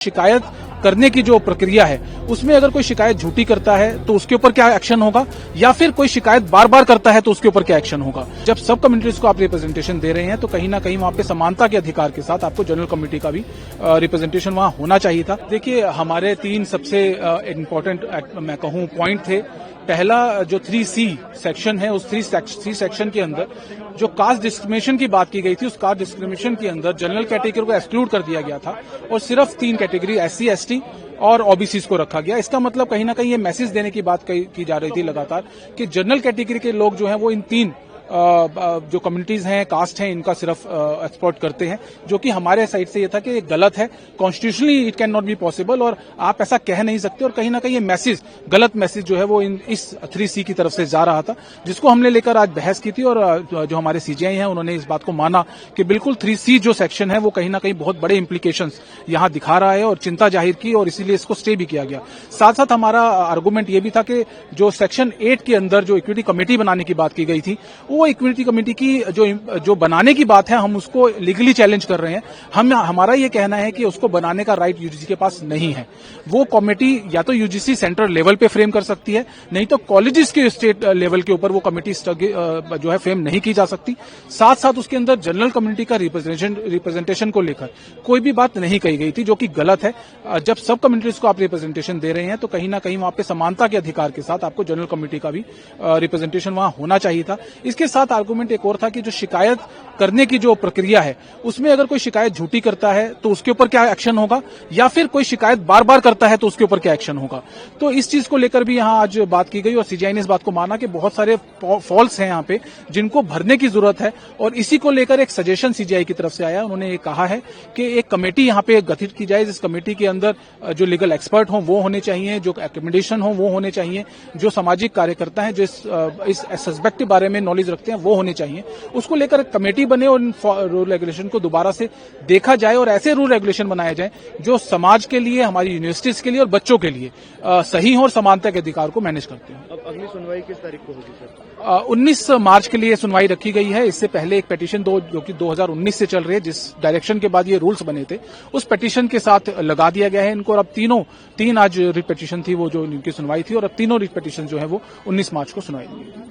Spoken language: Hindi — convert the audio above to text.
शिकायत करने की जो प्रक्रिया है उसमें अगर कोई शिकायत झूठी करता है तो उसके ऊपर क्या एक्शन होगा, या फिर कोई शिकायत बार बार करता है तो उसके ऊपर क्या एक्शन होगा। जब सब कम्युनिटीज को आप रिप्रेजेंटेशन दे रहे हैं तो कहीं ना कहीं वहां पे समानता के अधिकार के साथ आपको जनरल कमेटी का भी रिप्रेजेंटेशन वहां होना चाहिए था। देखिए, हमारे 3 सबसे इम्पोर्टेंट मैं कहूं पॉइंट थे। पहला जो 3C सेक्शन है, उस 3C सेक्शन के अंदर जो कास्ट डिस्क्रिमिनेशन की बात की गई थी, उस कास्ट डिस्क्रिमिनेशन के अंदर जनरल कैटेगरी को एक्सक्लूड कर दिया गया था और सिर्फ 3 कैटेगरी SC, ST और OBCs को रखा गया। इसका मतलब कहीं ना कहीं ये मैसेज देने की बात की जा रही थी लगातार कि जनरल कैटेगरी के लोग जो हैं वो इन 3 जो कम्युनिटीज हैं, कास्ट हैं, इनका सिर्फ एक्सप्लॉइट करते हैं, जो कि हमारे साइड से ये था कि ये गलत है। Constitutionally it can not be possible और आप ऐसा कह नहीं सकते। और कहीं ना कहीं ये मैसेज, गलत मैसेज जो है वो इस 3C की तरफ से जा रहा था, जिसको हमने लेकर आज बहस की थी। और जो हमारे CJI हैं उन्होंने इस बात को माना कि बिल्कुल 3C जो सेक्शन है वो कहीं ना कहीं बहुत बड़े इंप्लीकेशंस यहां दिखा रहा है और चिंता जाहिर की और इसीलिए इसको स्टे भी किया गया। साथ साथ हमारा आर्गूमेंट ये भी था कि जो सेक्शन 8 के अंदर जो इक्विटी कमेटी बनाने की बात की गई थी, वो इक्विटी कमेटी की जो बनाने की बात है, हम उसको लीगली चैलेंज कर रहे हैं। हमारा ये कहना है कि उसको बनाने का राइट UGC के पास नहीं है। वो कमेटी या तो UGC सेंट्रल लेवल पे फ्रेम कर सकती है, नहीं तो कॉलेजेस के स्टेट लेवल के ऊपर वो कमेटी जो है फ्रेम नहीं की जा सकती। साथ साथ उसके अंदर जनरल कम्युनिटी का रिप्रेजेंटेशन को लेकर कोई भी बात नहीं कही गई थी, जो कि गलत है। जब सब कम्युनिटीज को आप रिप्रेजेंटेशन दे रहे हैं तो कहीं ना कहीं वहां पे समानता के अधिकार के साथ आपको जनरल कमेटी का भी रिप्रेजेंटेशन वहां होना चाहिए था। इसके साथ आर्गूमेंट एक और था कि जो शिकायत करने की जो प्रक्रिया है उसमें अगर कोई शिकायत झूठी करता है तो उसके ऊपर क्या एक्शन होगा, या फिर कोई शिकायत बार बार करता है तो उसके ऊपर क्या एक्शन होगा। तो इस चीज को लेकर भी यहां आज बात की गई और CJI ने इस बात को माना कि बहुत सारे फॉल्स हैं यहां पे जिनको भरने की जरूरत है। और इसी को लेकर एक सजेशन CJI की तरफ से आया। उन्होंने ये कहा है कि एक कमेटी यहां पे गठित की जाए, जिस कमेटी के अंदर जो लीगल एक्सपर्ट हों वो होने चाहिए, जो एकोमोडेशन हो वो होने चाहिए, जो सामाजिक कार्यकर्ता हैं जो इस सस्पेक्ट के बारे में नॉलेज रखते हैं वो होने चाहिए। उसको लेकर कमेटी बने और रूल रेगुलेशन को दोबारा से देखा जाए और ऐसे रूल रेगुलेशन बनाए जाए जो समाज के लिए, हमारी यूनिवर्सिटीज के लिए और बच्चों के लिए सही हो और समानता के अधिकार को मैनेज करते हैं। अब अगली सुनवाई किस तारीख को होगी सर? 19 मार्च के लिए सुनवाई रखी गई है। इससे पहले एक पिटीशन जो कि 2019 से चल रही है, जिस डायरेक्शन के बाद ये रूल्स बने थे, उस पिटीशन के साथ लगा दिया गया है इनको। और अब तीन आज रिट पिटीशन थी वो जो इनकी सुनवाई थी, और अब तीनों रिट पिटीशन जो है वो 19 मार्च को सुनवाई होगी।